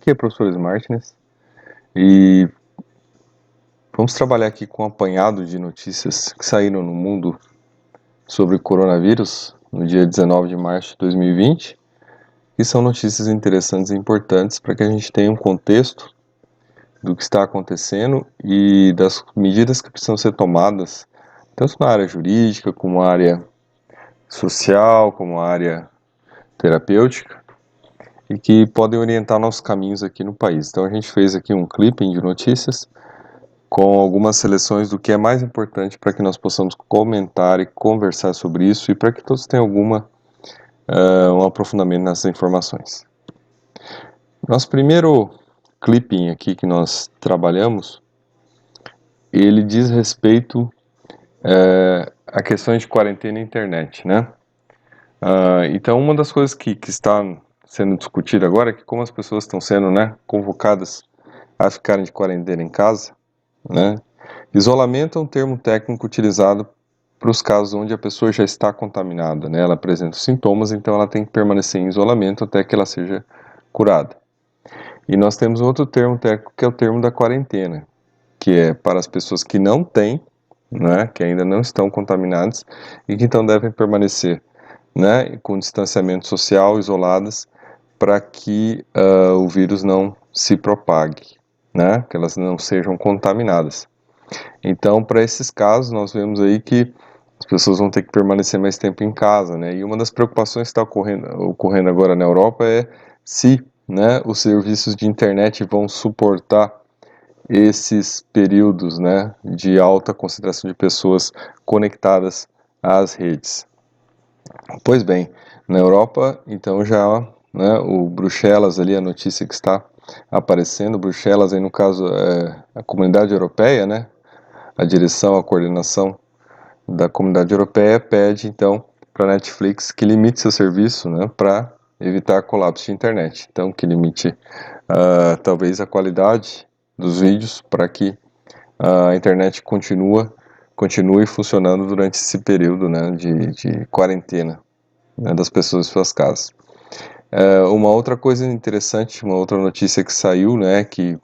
Aqui é o professor Smartness e vamos trabalhar aqui com um apanhado de notícias que saíram no mundo sobre o coronavírus no dia 19 de março de 2020, que são notícias interessantes e importantes para que a gente tenha um contexto do que está acontecendo e das medidas que precisam ser tomadas, tanto na área jurídica, como na área social, como na área terapêutica, e que podem orientar nossos caminhos aqui no país. Então a gente fez aqui um clipping de notícias com algumas seleções do que é mais importante para que nós possamos comentar e conversar sobre isso e para que todos tenham um aprofundamento nessas informações. Nosso primeiro clipping aqui que nós trabalhamos, ele diz respeito a questões de quarentena e internet, né? Então, uma das coisas que está sendo discutida agora é que como as pessoas estão sendo, né, convocadas a ficarem de quarentena em casa, né? Isolamento é um termo técnico utilizado para os casos onde a pessoa já está contaminada, né? Ela apresenta sintomas, então ela tem que permanecer em isolamento até que ela seja curada. E nós temos outro termo técnico que é o termo da quarentena, que é para as pessoas que não têm, né, que ainda não estão contaminadas e que então devem permanecer, né, com distanciamento social, isoladas, para que o vírus não se propague, né, que elas não sejam contaminadas. Então, para esses casos, nós vemos aí que as pessoas vão ter que permanecer mais tempo em casa, né? E uma das preocupações que está ocorrendo agora na Europa é se, né, os serviços de internet vão suportar esses períodos, né, de alta concentração de pessoas conectadas às redes. Pois bem, na Europa, então já, né, o Bruxelas ali, a notícia que está aparecendo, Bruxelas aí no caso é a Comunidade Europeia, né, a direção, a coordenação da Comunidade Europeia pede, então, para a Netflix que limite seu serviço, né, para evitar colapso de internet. Então, que limite, talvez, a qualidade dos vídeos para que a internet continue funcionando durante esse período, né, de quarentena, né, das pessoas em suas casas. Uma outra coisa interessante, uma outra notícia que saiu, né, que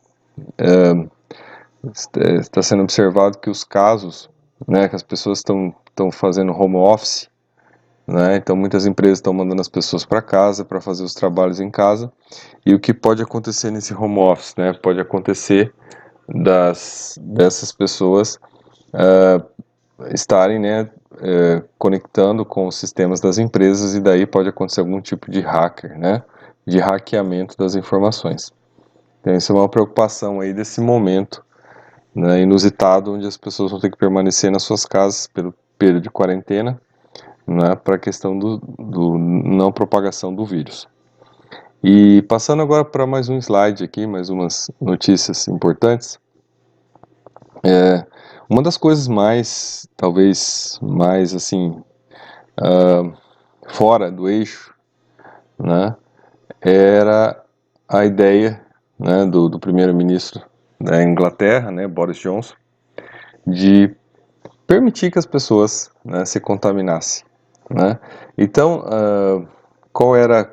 está sendo observado que os casos, né, que as pessoas estão fazendo home office, né, então muitas empresas estão mandando as pessoas para casa para fazer os trabalhos em casa, e o que pode acontecer nesse home office, né, pode acontecer dessas pessoas estarem, né, conectando com os sistemas das empresas e daí pode acontecer algum tipo de hacker, né, de hackeamento das informações. Então isso é uma preocupação aí desse momento, né, inusitado, onde as pessoas vão ter que permanecer nas suas casas pelo período de quarentena, né, para a questão do não propagação do vírus. E passando agora para mais um slide aqui, mais umas notícias importantes. Uma das coisas mais, talvez mais assim, fora do eixo, né, era a ideia, né, do primeiro-ministro da Inglaterra, né, Boris Johnson, de permitir que as pessoas, né, se contaminassem, né? Então, qual era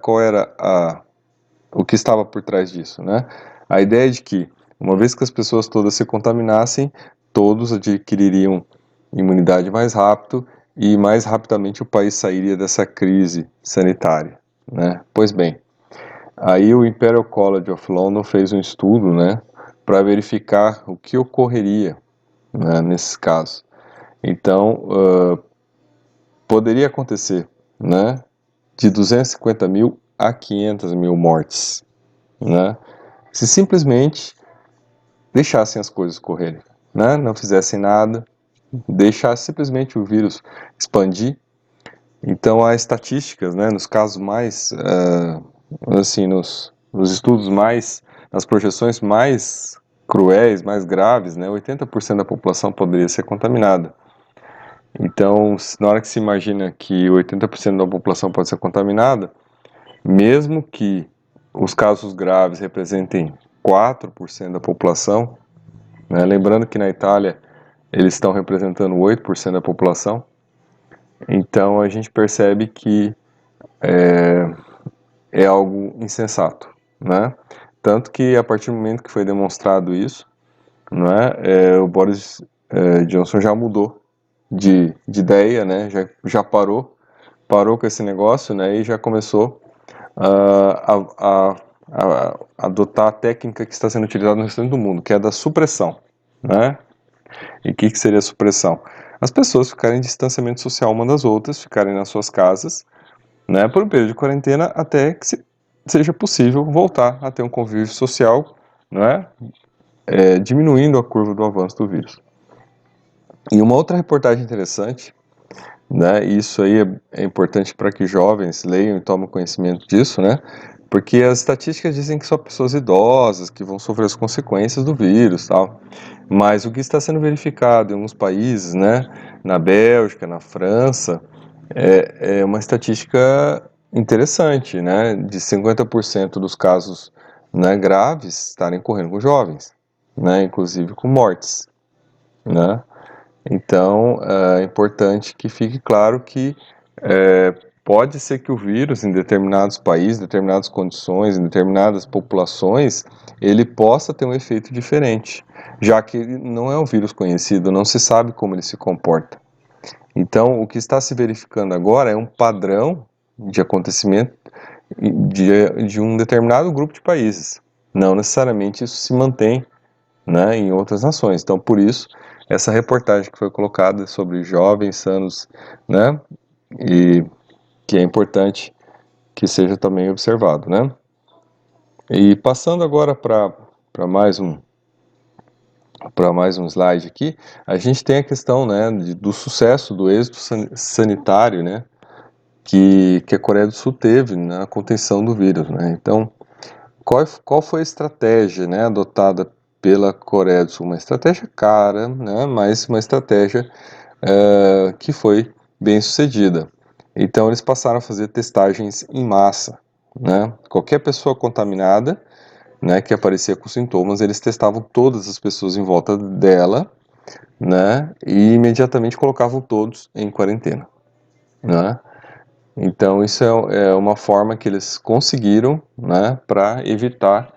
o que estava por trás disso, né? A ideia de que, uma vez que as pessoas todas se contaminassem, todos adquiririam imunidade mais rápido e mais rapidamente o país sairia dessa crise sanitária, né? Pois bem, aí o Imperial College of London fez um estudo, né, para verificar o que ocorreria, né, nesses casos. Então, poderia acontecer, né, de 250 mil a 500 mil mortes, né, se simplesmente deixassem as coisas correrem, né, não fizessem nada, deixassem simplesmente o vírus expandir. Então, há estatísticas, né, nos casos mais, assim, nos estudos mais, nas projeções mais cruéis, mais graves, né, 80% da população poderia ser contaminada. Então, na hora que se imagina que 80% da população pode ser contaminada, mesmo que os casos graves representem 4% da população, né, lembrando que na Itália eles estão representando 8% da população, então a gente percebe que é algo insensato, né? Tanto que a partir do momento que foi demonstrado isso, não o Boris Johnson já mudou de ideia, né? Já parou com esse negócio, né? E já começou a adotar a técnica que está sendo utilizada no restante do mundo, que é da supressão, né? E o que seria a supressão? As pessoas ficarem em distanciamento social uma das outras, ficarem nas suas casas, né, por um período de quarentena até que seja possível voltar a ter um convívio social, né, diminuindo a curva do avanço do vírus. E uma outra reportagem interessante, né, e isso aí é importante para que jovens leiam e tomem conhecimento disso, né, porque as estatísticas dizem que só pessoas idosas que vão sofrer as consequências do vírus, tal. Mas o que está sendo verificado em alguns países, né, na Bélgica, na França, é uma estatística interessante, né, de 50% dos casos, né, graves estarem ocorrendo com jovens, né, inclusive com mortes, né. Então, é importante que fique claro que pode ser que o vírus, em determinados países, determinadas condições, em determinadas populações, ele possa ter um efeito diferente, já que ele não é um vírus conhecido, não se sabe como ele se comporta. Então, o que está se verificando agora é um padrão de acontecimento de um determinado grupo de países. Não necessariamente isso se mantém, né, em outras nações. Então, por isso, essa reportagem que foi colocada sobre jovens sanos, né, e que é importante que seja também observado, né? E passando agora para mais um slide aqui, a gente tem a questão, né, do sucesso, do êxito sanitário, né, que a Coreia do Sul teve na contenção do vírus, né? Então, qual foi a estratégia, né, adotada pela Coreia do Sul? Uma estratégia cara, né, mas uma estratégia que foi bem sucedida. Então, eles passaram a fazer testagens em massa, né? Qualquer pessoa contaminada, né, que aparecia com sintomas, eles testavam todas as pessoas em volta dela, né, e imediatamente colocavam todos em quarentena, né? Então, isso é uma forma que eles conseguiram, né, para evitar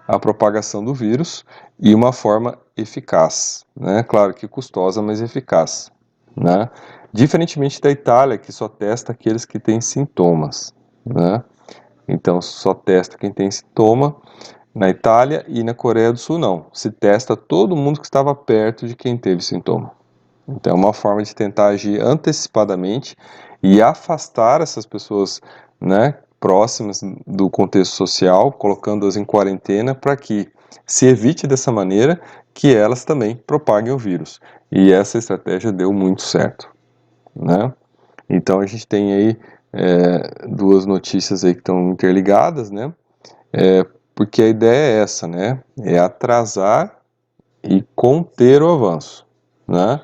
a propagação do vírus e uma forma eficaz, né? Claro que custosa, mas eficaz, né? Diferentemente da Itália, que só testa aqueles que têm sintomas, né? Então, só testa quem tem sintoma. Na Itália e na Coreia do Sul, não. Se testa todo mundo que estava perto de quem teve sintoma. Então, é uma forma de tentar agir antecipadamente e afastar essas pessoas, né, próximas do contexto social, colocando-as em quarentena para que se evite dessa maneira que elas também propaguem o vírus. E essa estratégia deu muito certo, né? Então, a gente tem aí duas notícias aí que estão interligadas, né? Porque a ideia é essa, né? É atrasar e conter o avanço, né?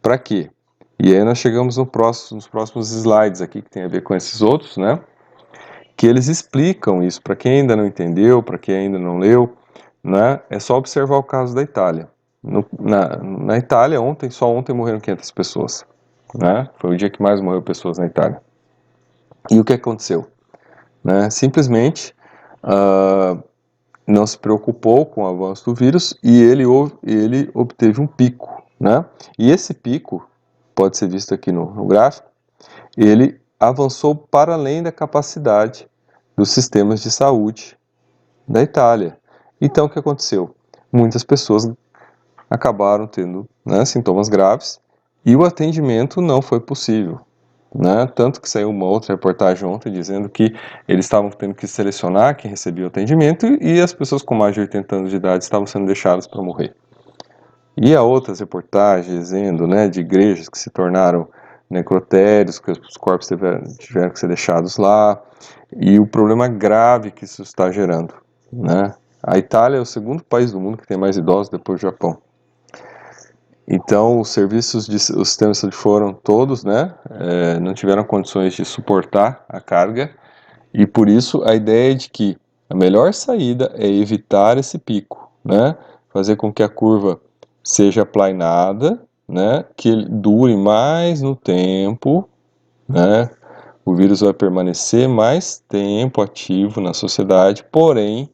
Para quê? E aí nós chegamos nos próximos slides aqui, que tem a ver com esses outros, né? Que eles explicam isso. Para quem ainda não entendeu, para quem ainda não leu, né? É só observar o caso da Itália. Na Itália, só ontem morreram 500 pessoas, né? Foi o dia que mais morreu pessoas na Itália. E o que aconteceu? Né? Simplesmente não se preocupou com o avanço do vírus e ele obteve um pico, né? E esse pico, pode ser visto aqui no gráfico, ele avançou para além da capacidade dos sistemas de saúde da Itália. Então, o que aconteceu? Muitas pessoas acabaram tendo, né, sintomas graves e o atendimento não foi possível, né? Tanto que saiu uma outra reportagem ontem dizendo que eles estavam tendo que selecionar quem recebia o atendimento e as pessoas com mais de 80 anos de idade estavam sendo deixadas para morrer. E há outras reportagens dizendo, né, de igrejas que se tornaram necrotérios, que os corpos tiveram que ser deixados lá, e o problema grave que isso está gerando, né? A Itália é o segundo país do mundo que tem mais idosos depois do Japão. Então, os sistemas de saúde foram todos, né, não tiveram condições de suportar a carga, e por isso a ideia é de que a melhor saída é evitar esse pico, né, fazer com que a curva seja aplanada, né, que ele dure mais no tempo, né, o vírus vai permanecer mais tempo ativo na sociedade, porém,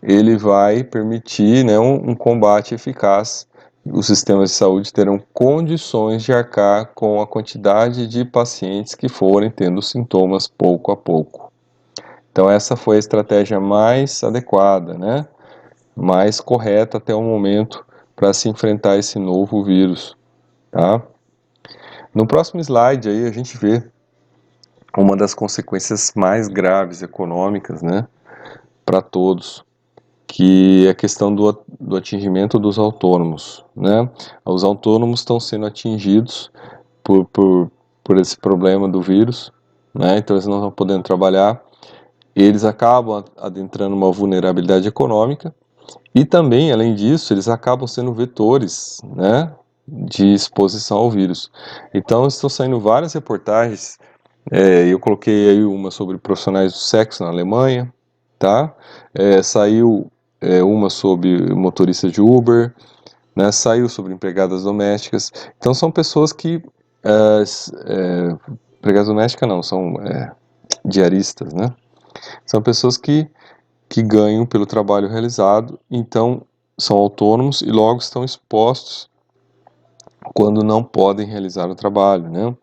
ele vai permitir, né, um combate eficaz. Os sistemas de saúde terão condições de arcar com a quantidade de pacientes que forem tendo sintomas pouco a pouco. Então essa foi a estratégia mais adequada, né, mais correta até o momento para se enfrentar esse novo vírus, tá? No próximo slide aí a gente vê uma das consequências mais graves econômicas, né, para todos, que é a questão do atingimento dos autônomos, né? Os autônomos estão sendo atingidos por esse problema do vírus, né? Então eles não estão podendo trabalhar, eles acabam adentrando uma vulnerabilidade econômica e também, além disso, eles acabam sendo vetores, né, de exposição ao vírus. Então estão saindo várias reportagens, eu coloquei aí uma sobre profissionais do sexo na Alemanha, tá? Saiu uma sobre motoristas de Uber, né? Saiu sobre empregadas domésticas. Então são pessoas que empregadas domésticas não, são diaristas, né? São pessoas que ganham pelo trabalho realizado, então são autônomos e logo estão expostos quando não podem realizar o trabalho, né?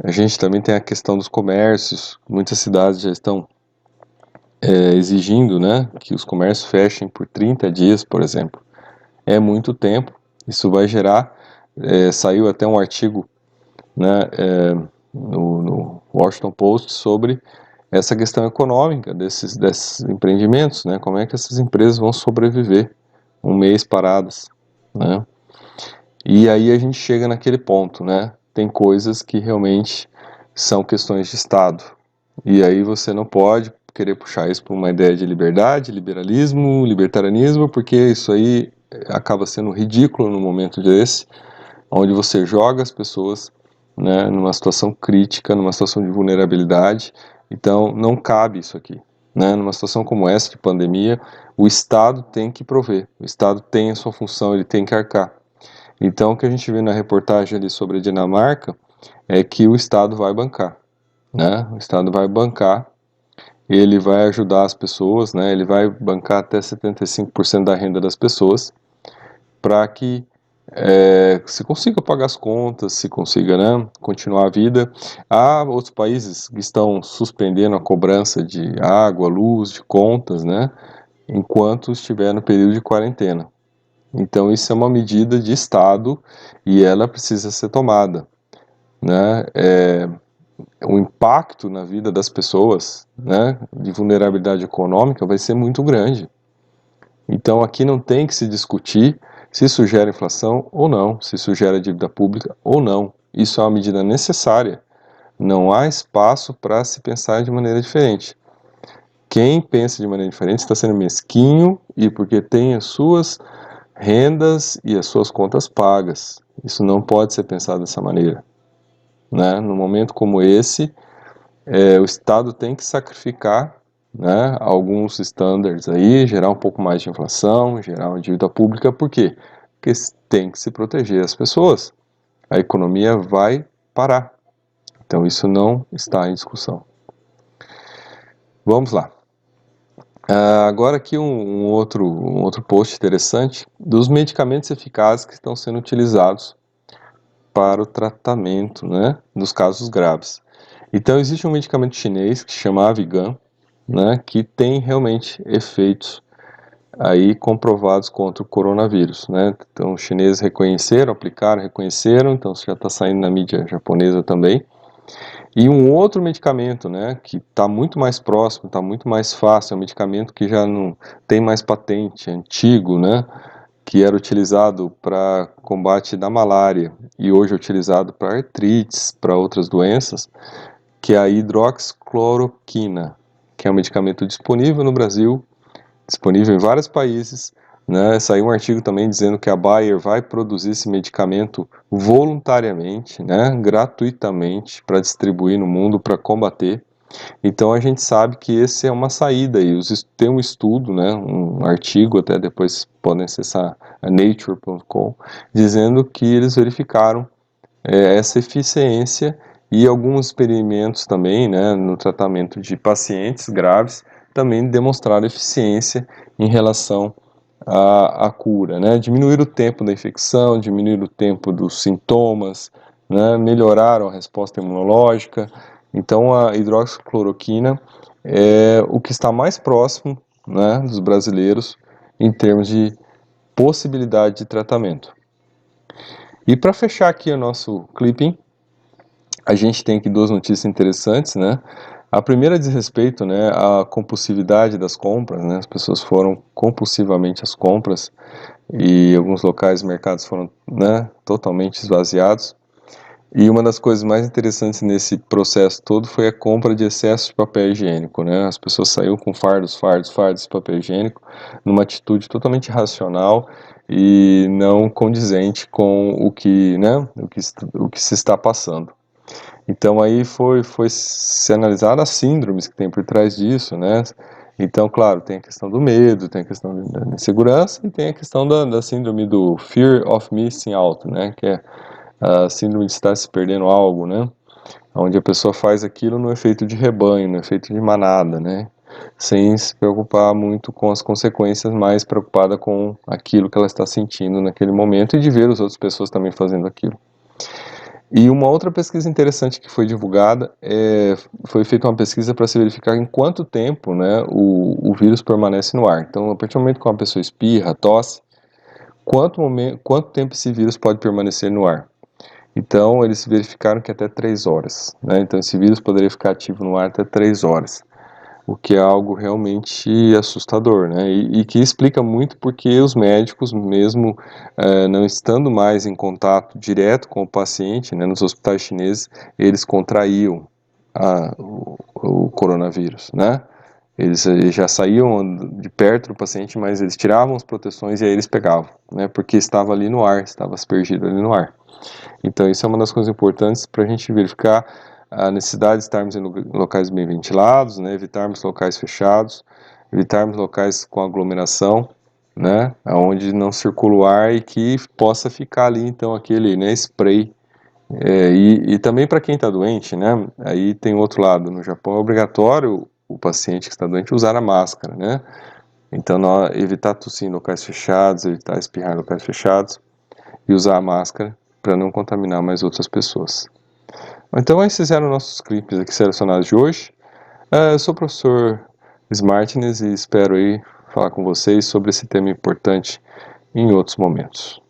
A gente também tem a questão dos comércios. Muitas cidades já estão exigindo, né, que os comércios fechem por 30 dias, por exemplo. É muito tempo. Isso vai gerar. Saiu até um artigo, né, no Washington Post sobre essa questão econômica desses empreendimentos, né? Como é que essas empresas vão sobreviver um mês paradas, né? E aí a gente chega naquele ponto, né? Tem coisas que realmente são questões de Estado. E aí você não pode querer puxar isso para uma ideia de liberdade, liberalismo, libertarianismo, porque isso aí acaba sendo ridículo no momento desse, onde você joga as pessoas, né, numa situação crítica, numa situação de vulnerabilidade. Então não cabe isso aqui, né? Numa situação como essa de pandemia, o Estado tem que prover, o Estado tem a sua função, ele tem que arcar. Então o que a gente vê na reportagem ali sobre a Dinamarca é que o Estado vai bancar, né? O Estado vai bancar, ele vai ajudar as pessoas, né? Ele vai bancar até 75% da renda das pessoas para que se consiga pagar as contas, se consiga, né, continuar a vida. Há outros países que estão suspendendo a cobrança de água, luz, de contas, né, enquanto estiver no período de quarentena. Então isso é uma medida de Estado e ela precisa ser tomada, né? O impacto na vida das pessoas, né, de vulnerabilidade econômica vai ser muito grande. Então aqui não tem que se discutir se isso gera inflação ou não, se isso gera dívida pública ou não. Isso é uma medida necessária. Não há espaço para se pensar de maneira diferente. Quem pensa de maneira diferente está sendo mesquinho e porque tem as suas rendas e as suas contas pagas. Isso não pode ser pensado dessa maneira, né? Num momento como esse, o Estado tem que sacrificar, né, alguns estándares aí, gerar um pouco mais de inflação, gerar uma dívida pública, por quê? Porque tem que se proteger as pessoas. A economia vai parar. Então isso não está em discussão. Vamos lá. Agora aqui um outro post interessante dos medicamentos eficazes que estão sendo utilizados para o tratamento, né, dos casos graves. Então existe um medicamento chinês que se chama Avigan, né, que tem realmente efeitos aí comprovados contra o coronavírus, né? Então os chineses reconheceram, aplicaram, reconheceram, então já está saindo na mídia japonesa também. E um outro medicamento, né, que está muito mais próximo, está muito mais fácil, é um medicamento que já não tem mais patente, é antigo, né, que era utilizado para combate da malária e hoje é utilizado para artrites, para outras doenças, que é a hidroxicloroquina, que é um medicamento disponível no Brasil, disponível em vários países, né? Saiu um artigo também dizendo que a Bayer vai produzir esse medicamento voluntariamente, né, gratuitamente, para distribuir no mundo, para combater. Então a gente sabe que esse é uma saída e tem um estudo, né, um artigo, até depois podem acessar a nature.com, dizendo que eles verificaram essa eficiência e alguns experimentos também, né, no tratamento de pacientes graves também demonstraram eficiência em relação à cura, né? Diminuir o tempo da infecção, diminuir o tempo dos sintomas, né? Melhoraram a resposta imunológica. Então a hidroxicloroquina é o que está mais próximo, né, dos brasileiros em termos de possibilidade de tratamento. E para fechar aqui o nosso clipping, a gente tem aqui duas notícias interessantes, né? A primeira diz respeito, né, à compulsividade das compras, né? As pessoas foram compulsivamente às compras e alguns locais, mercados foram, né, totalmente esvaziados. E uma das coisas mais interessantes nesse processo todo foi a compra de excesso de papel higiênico, né? As pessoas saíram com fardos de papel higiênico, numa atitude totalmente irracional e não condizente com o que, né, o que se está passando. Então aí foi se analisar as síndromes que tem por trás disso, né? Então, claro, tem a questão do medo, tem a questão da insegurança e tem a questão da síndrome do Fear of Missing Out, né? Que é a síndrome de estar se perdendo algo, né? Onde a pessoa faz aquilo no efeito de rebanho, no efeito de manada, né? Sem se preocupar muito com as consequências, mais preocupada com aquilo que ela está sentindo naquele momento e de ver as outras pessoas também fazendo aquilo. E uma outra pesquisa interessante que foi divulgada, foi feita uma pesquisa para se verificar em quanto tempo, né, o vírus permanece no ar. Então, a partir do momento que uma pessoa espirra, tosse, quanto tempo esse vírus pode permanecer no ar? Então, eles verificaram que até 3 horas. Né? Então, esse vírus poderia ficar ativo no ar até 3 horas. O que é algo realmente assustador, né? E que explica muito porque os médicos, mesmo não estando mais em contato direto com o paciente, né, nos hospitais chineses, eles contraíam o coronavírus, né? Eles já saíam de perto do paciente, mas eles tiravam as proteções e aí eles pegavam, né? Porque estava ali no ar, estava aspergido ali no ar. Então, isso é uma das coisas importantes para a gente verificar a necessidade de estarmos em locais bem ventilados, né, evitarmos locais fechados, evitarmos locais com aglomeração, né, onde não circula o ar e que possa ficar ali, então, aquele, né, spray. E também para quem está doente, né, aí tem outro lado. No Japão é obrigatório o paciente que está doente usar a máscara, né, então evitar tossir em locais fechados, evitar espirrar em locais fechados e usar a máscara para não contaminar mais outras pessoas. Então esses eram nossos clipes aqui selecionados de hoje. Eu sou o professor Smartness e espero aí falar com vocês sobre esse tema importante em outros momentos.